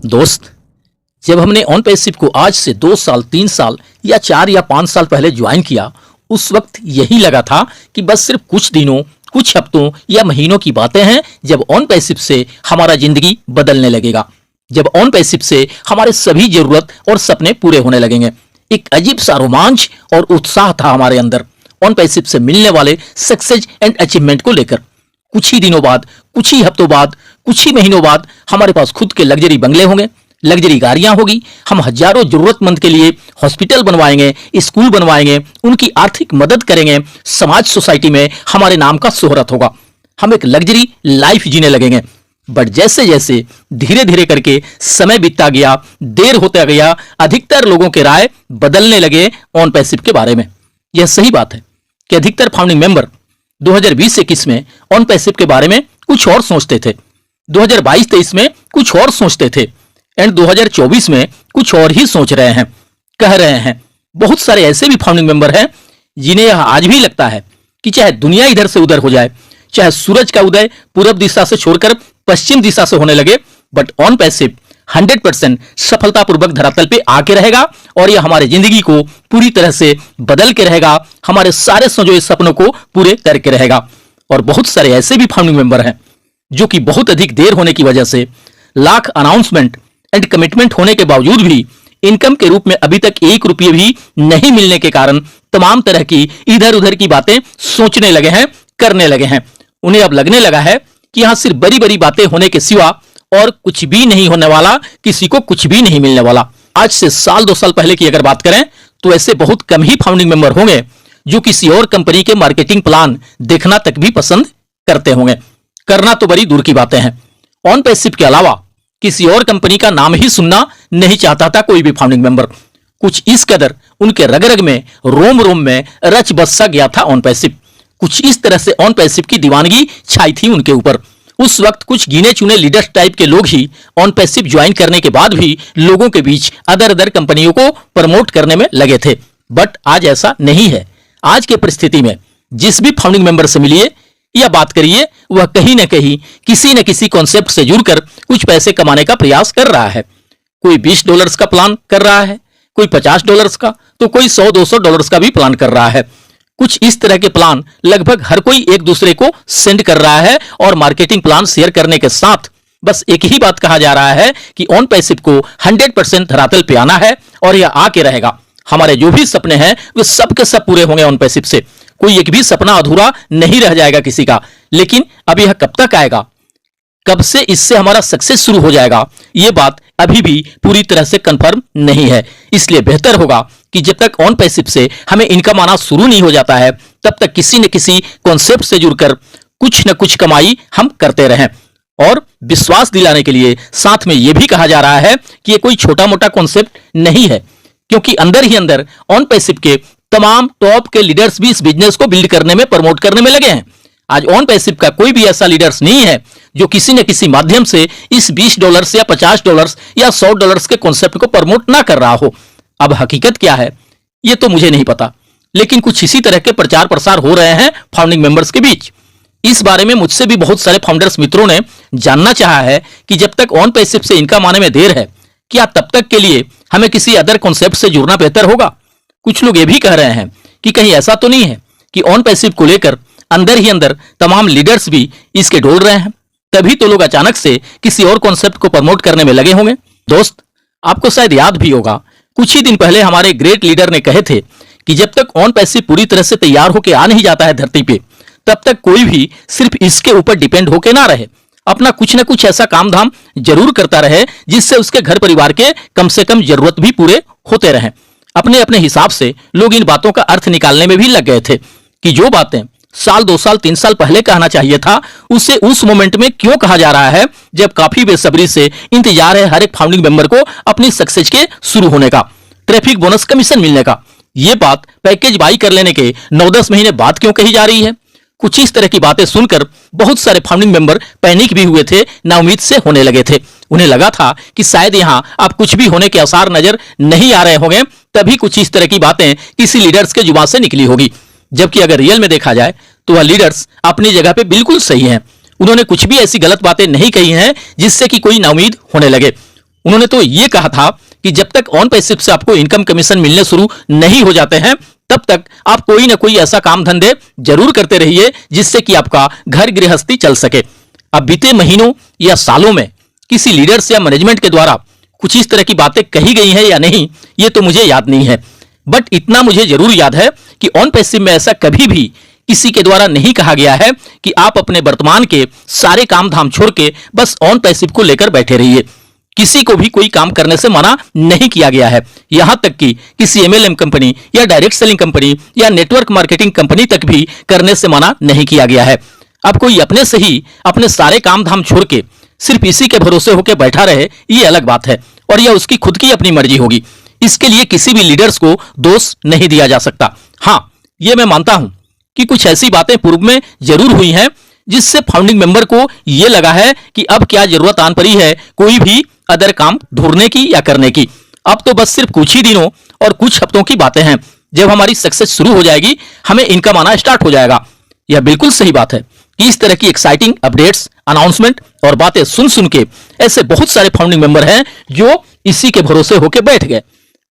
दोस्त, जब हमने ऑन पैसिव को आज से 2 साल 3 साल या 4 या 5 साल पहले ज्वाइन किया, उस वक्त यही लगा था कि बस सिर्फ कुछ दिनों, कुछ हफ्तों या महीनों की बातें हैं जब ऑन पैसिव से हमारा जिंदगी बदलने लगेगा, जब ऑन पैसिव से हमारे सभी जरूरत और सपने पूरे होने लगेंगे। एक अजीब सा रोमांच और उत्साह था हमारे अंदर ऑन पैसिव से मिलने वाले सक्सेस एंड अचीवमेंट को लेकर। कुछ ही दिनों बाद, कुछ ही हफ्तों बाद, कुछ ही महीनों बाद हमारे पास खुद के लग्जरी बंगले होंगे, लग्जरी गाड़ियां होगी, हम हजारों जरूरतमंद के लिए हॉस्पिटल बनवाएंगे, स्कूल बनवाएंगे, उनकी आर्थिक मदद करेंगे, समाज सोसाइटी में हमारे नाम का शोहरत होगा, हम एक लग्जरी लाइफ जीने लगेंगे। बट जैसे जैसे धीरे धीरे करके समय बीतता गया, देर होता गया, अधिकतर लोगों के राय बदलने लगे ऑन पैसिव के बारे में। यह सही बात है कि अधिकतर फाउंडिंग मेंबर 2020-21 में ऑन पैसिव के बारे में कुछ और सोचते थे, 2022-23 में कुछ और सोचते थे, एंड 2024 में कुछ और ही सोच रहे हैं, कह रहे हैं। बहुत सारे ऐसे भी फाउंडिंग मेंबर हैं जिन्हें यह आज भी लगता है कि चाहे दुनिया इधर से उधर हो जाए, चाहे सूरज का उदय पूरब दिशा से छोड़कर पश्चिम दिशा से होने लगे, बट ऑन पैसिव 100% सफलतापूर्वक धरातल पे आके रहेगा और यह हमारे जिंदगी को पूरी तरह से बदल के रहेगा, हमारे सारे संजोए सपनों को पूरे करके रहेगा। और बहुत सारे ऐसे भी फाउंडिंग मेंबर हैं जो कि बहुत अधिक देर होने की वजह से, लाख अनाउंसमेंट एंड कमिटमेंट होने के बावजूद भी इनकम के रूप में अभी तक 1 रुपये भी नहीं मिलने के कारण तमाम तरह की इधर उधर की बातें सोचने लगे हैं, करने लगे हैं। उन्हें अब लगने लगा है कि यहां सिर्फ बड़ी बड़ी बातें होने के सिवा और कुछ भी नहीं होने वाला, किसी को कुछ भी नहीं मिलने वाला। आज से साल 2 साल पहले की अगर बात करें तो ऐसे बहुत कम ही फाउंडिंग मेंबर होंगे जो किसी और कंपनी के मार्केटिंग प्लान देखना तक भी पसंद करते होंगे। करना तो बड़ी दूर की बातें हैं, ऑन पैसिव के अलावा किसी और कंपनी का नाम ही सुनना नहीं चाहता था कोई भी फाउंडिंग मेंबर। कुछ इस कदर उनके रग रग में, रोम रोम में रच बसा गया था ऑन पैसिव। कुछ इस तरह से ऑन पैसिव की दीवानगी छाई थी उनके ऊपर। उस वक्त कुछ गिने चुने लीडर्स टाइप के लोग ही ऑन पैसिव ज्वाइन करने के बाद भी लोगों के बीच अदर अदर कंपनियों को प्रमोट करने में लगे थे। बट आज ऐसा नहीं है। आज की परिस्थिति में जिस भी फाउंडिंग मेंबर से मिलिए या बात करिए, वह कहीं ना कहीं किसी न किसी कॉन्सेप्ट से जुड़कर कुछ पैसे कमाने का प्रयास कर रहा है। कोई $20 का प्लान कर रहा है, कोई $50 का, तो कोई $100-200 का भी प्लान कर रहा है। कुछ इस तरह के प्लान लगभग हर कोई एक दूसरे को सेंड कर रहा है और मार्केटिंग प्लान शेयर करने के साथ बस एक ही बात कहा जा रहा है कि ऑन पैसिव को 100% धरातल पे आना है और यह आके रहेगा। हमारे जो भी सपने हैं वे सब के सब पूरे होंगे ऑन पैसिव से, कोई एक भी सपना अधूरा नहीं रह जाएगा किसी का। लेकिन अब यह कब तक आएगा, कब से इससे हमारा सक्सेस शुरू हो जाएगा, यह बात अभी भी पूरी तरह से कंफर्म नहीं है। इसलिए बेहतर होगा कि जब तक ऑन पैसिव से हमें इनकम आना शुरू नहीं हो जाता है, तब तक किसी न किसी कॉन्सेप्ट से जुड़कर कुछ न कुछ कमाई हम करते रहें। और विश्वास दिलाने के लिए साथ में यह भी कहा जा रहा है कि यह कोई छोटा मोटा कॉन्सेप्ट नहीं है, क्योंकि अंदर ही अंदर ऑन पैसिव के तमाम टॉप के लीडर्स भी इस बिजनेस को बिल्ड करने में, प्रमोट करने में लगे हैं। आज ऑन पैसिव का कोई भी ऐसा लीडर्स नहीं है जो किसी न किसी माध्यम से इस $20 या $50 या $100 के कॉन्सेप्ट को प्रमोट ना कर रहा हो। अब हकीकत क्या है ये तो मुझे नहीं पता, लेकिन कुछ इसी तरह के प्रचार प्रसार हो रहे हैं फाउंडिंग मेंबर्स के बीच। इस बारे में मुझसे भी बहुत सारे फाउंडर्स मित्रों ने जानना चाहा है कि जब तक ऑन पैसिव से इनकम आने में देर है, क्या तब तक के लिए हमें किसी अदर कॉन्सेप्ट से जुड़ना बेहतर होगा। कुछ लोग ये भी कह रहे हैं कि कहीं ऐसा तो नहीं है कि ऑन पैसिव को लेकर अंदर ही अंदर तमाम लीडर्स भी इसके डोल रहे हैं, तभी तो लोग अचानक से किसी और कॉन्सेप्ट को प्रमोट करने में लगे होंगे। दोस्त, आपको शायद याद भी होगा, कुछ ही दिन पहले हमारे ग्रेट लीडर ने कहे थे कि जब तक ऑन पैसिव पूरी तरह से तैयार होकर आ नहीं जाता है धरती पे, तब तक कोई भी सिर्फ इसके ऊपर डिपेंड होके ना रहे, अपना कुछ ना कुछ ऐसा काम धाम जरूर करता रहे जिससे उसके घर परिवार के कम से कम जरूरत भी पूरे होते रहें। अपने अपने हिसाब से लोग इन बातों का अर्थ निकालने में भी लग गए थे कि जो बातें साल 2 साल 3 साल पहले कहना चाहिए था, उसे उस मोमेंट में क्यों कहा जा रहा है, जब काफी बेसब्री से इंतजार है हर एक फाउंडिंग मेंबर को अपनी सक्सेस के शुरू होने का, ट्रैफिक बोनस कमीशन मिलने का। यह बात पैकेज बाई कर लेने के 9-10 महीने बाद क्यों कही जा रही है। कुछ इस तरह की बातें सुनकर बहुत सारे फाउंडिंग मेंबर पैनिक भी हुए थे, नाउम्मीद से होने लगे थे। उन्हें लगा था कि शायद यहाँ अब कुछ भी होने के आसार नजर नहीं आ रहे होंगे, तभी कुछ इस तरह की बातें किसी लीडर्स के जुबान से निकली होगी। जबकि अगर रियल में देखा जाए तो वह लीडर्स अपनी जगह पे बिल्कुल सही हैं। उन्होंने कुछ भी ऐसी गलत बातें नहीं कही हैं जिससे कि कोई नाउमीद होने लगे। उन्होंने तो ये कहा था कि जब तक ऑन पैसिव से आपको इनकम कमीशन मिलने शुरू नहीं हो जाते हैं, तब तक आप कोई ना कोई ऐसा काम धंधे जरूर करते रहिए जिससे कि आपका घर गृहस्थी चल सके। अब बीते महीनों या सालों में किसी लीडर्स या मैनेजमेंट के द्वारा कुछ इस तरह की बातें कही गई हैं या नहीं, ये तो मुझे याद नहीं है, बट इतना मुझे जरूर याद है कि ऑन पैसिव में ऐसा कभी भी किसी के द्वारा नहीं कहा गया है कि आप अपने वर्तमान के सारे काम धाम छोड़ के बस ऑन पैसिव को लेकर बैठे रहिए। किसी को भी कोई काम करने से मना नहीं किया गया है। यहां तक कि किसी एमएलएम कंपनी या डायरेक्ट सेलिंग कंपनी या नेटवर्क मार्केटिंग कंपनी तक भी करने से मना नहीं किया गया है। अब कोई अपने से ही अपने सारे काम धाम छोड़ के सिर्फ इसी के भरोसे होकर बैठा रहे, ये अलग बात है और यह उसकी खुद की अपनी मर्जी होगी। इसके लिए किसी भी लीडर्स को दोष नहीं दिया जा सकता। हाँ, ये मैं मानता हूं कि कुछ ऐसी बातें पूर्व में जरूर हुई हैं जिससे फाउंडिंग मेंबर को यह लगा है कि अब क्या जरूरत आन पड़ी है कोई भी अदर काम ढूंढने की या करने की। अब तो बस सिर्फ कुछ ही दिनों और कुछ हफ्तों की बातें हैं। जब हमारी सक्सेस शुरू हो जाएगी, हमें इनकम आना स्टार्ट हो जाएगा। यह बिल्कुल सही बात है कि इस तरह की एक्साइटिंग अपडेट्स, अनाउंसमेंट और बातें सुन सुन के ऐसे बहुत सारे फाउंडिंग मेंबर हैं जो इसी के भरोसे होकर बैठ गए।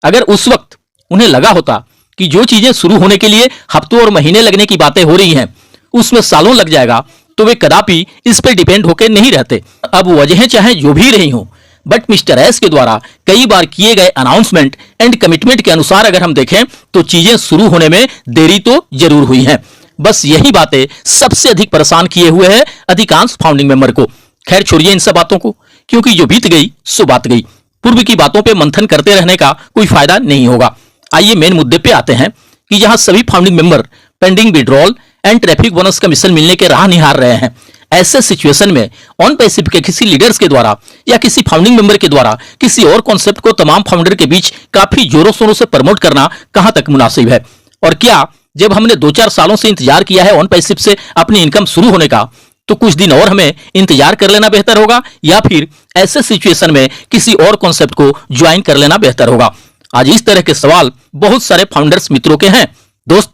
अगर उस वक्त उन्हें लगा होता कि जो चीजें शुरू होने के लिए हफ्तों और महीने लगने की बातें हो रही हैं उसमें सालों लग जाएगा, तो वे कदापि इस पर डिपेंड होकर नहीं रहते। अब वजहें चाहे जो भी रही हों, बट मिस्टर एस के द्वारा कई बार किए गए अनाउंसमेंट एंड कमिटमेंट के अनुसार अगर हम देखें तो चीजें शुरू होने में देरी तो जरूर हुई है। बस यही बातें सबसे अधिक परेशान किए हुए है अधिकांश फाउंडिंग मेंबर को। खैर छोड़िए इन सब बातों को, क्योंकि जो बीत गई सो बात गई। पूर्व की बातों पे मंथन करते रहने का कोई फायदा नहीं होगा। आइए मेन मुद्दे पे आते हैं कि जहां सभी founding member pending withdrawal and traffic bonus commission मिलने के राह निहार रहे हैं, ऐसे सिचुएशन में ऑन पैसिव के किसी लीडर्स के द्वारा या किसी फाउंडिंग मेंबर के द्वारा किसी और कॉन्सेप्ट को तमाम फाउंडर के बीच काफी जोरों शोरों से प्रमोट करना कहां तक मुनासिब है। और क्या जब हमने 2-4 सालों से इंतजार किया है ऑन पैसिव से अपनी इनकम शुरू होने का, तो कुछ दिन और हमें इंतजार कर लेना बेहतर होगा या फिर ऐसे सिचुएशन में किसी और कॉन्सेप्ट को ज्वाइन कर लेना बेहतर होगा? आज इस तरह के सवाल बहुत सारे फाउंडर्स मित्रों के हैं। दोस्त,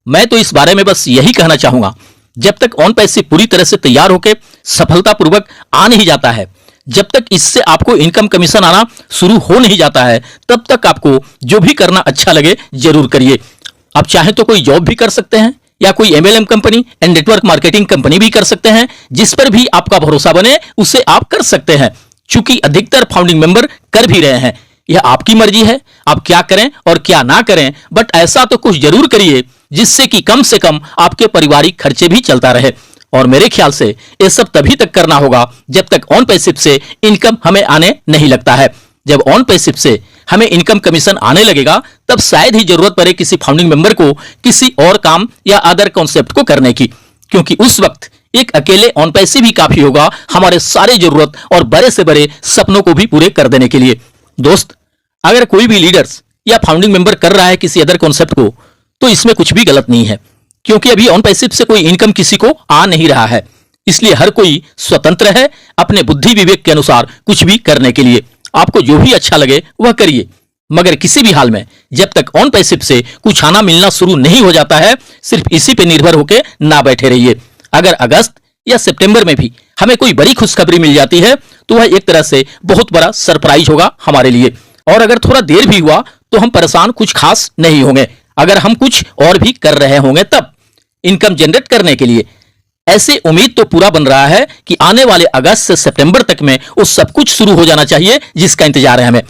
मैं तो इस बारे में बस यही कहना चाहूंगा, जब तक ऑन पैसिव पूरी तरह से तैयार होकर सफलतापूर्वक आ नहीं जाता है, जब तक इससे आपको इनकम कमीशन आना शुरू हो नहीं जाता है, तब तक आपको जो भी करना अच्छा लगे जरूर करिए। आप चाहे तो कोई जॉब भी कर सकते हैं या कोई MLM company and network marketing company भी कर सकते हैं। जिस पर भी आपका भरोसा बने उसे आप कर सकते हैं, चूंकि अधिकतर फाउंडिंग मेंबर कर भी रहे हैं। यह आपकी मर्जी है आप क्या करें और क्या ना करें, बट ऐसा तो कुछ जरूर करिए जिससे कि कम से कम आपके पारिवारिक खर्चे भी चलता रहे। और मेरे ख्याल से ये सब तभी तक करना होगा जब तक ऑन पैसिव से इनकम हमें आने नहीं लगता है। जब ऑन पैसिव से हमें इनकम कमीशन आने लगेगा, तब शायद ही जरूरत पड़े किसी फाउंडिंग मेंबर को किसी और काम या अदर कॉन्सेप्ट को करने की, क्योंकि उस वक्त एक अकेले ऑन पैसिव ही काफी होगा हमारे सारे जरूरत और बड़े से बड़े सपनों को भी पूरे कर देने के लिए। दोस्त, अगर कोई भी लीडर्स या फाउंडिंग मेंबर कर रहा है किसी अदर कॉन्सेप्ट को, तो इसमें कुछ भी गलत नहीं है, क्योंकि अभी ऑन पैसिव से कोई इनकम किसी को आ नहीं रहा है। इसलिए हर कोई स्वतंत्र है अपने बुद्धि विवेक के अनुसार कुछ भी करने के लिए। आपको जो भी अच्छा लगे वह करिए, मगर किसी भी हाल में जब तक ऑन पैसिव से कुछ आना मिलना शुरू नहीं हो जाता है, सिर्फ इसी पे निर्भर होकर ना बैठे रहिए। अगर अगस्त या सितंबर में भी हमें कोई बड़ी खुशखबरी मिल जाती है, तो वह एक तरह से बहुत बड़ा सरप्राइज होगा हमारे लिए। और अगर थोड़ा देर भी हुआ तो हम परेशान कुछ खास नहीं होंगे, अगर हम कुछ और भी कर रहे होंगे तब इनकम जनरेट करने के लिए। ऐसे उम्मीद तो पूरा बन रहा है कि आने वाले अगस्त से सितंबर तक में वो सब कुछ शुरू हो जाना चाहिए जिसका इंतजार है हमें।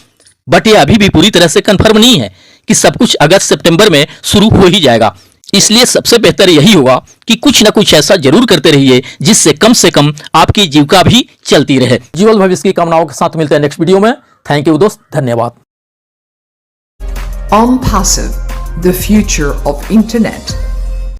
बट ये अभी भी पूरी तरह से कंफर्म नहीं है कि सब कुछ अगस्त सितंबर में शुरू हो ही जाएगा। इसलिए सबसे बेहतर यही होगा कि कुछ ना कुछ ऐसा जरूर करते रहिए जिससे से कम आपकी जीविका भी चलती रहे। जीवन भविष्य की कामनाओं के साथ मिलते हैं नेक्स्ट वीडियो में। थैंक यू दोस्त, धन्यवाद। OnPassive, the future of internet.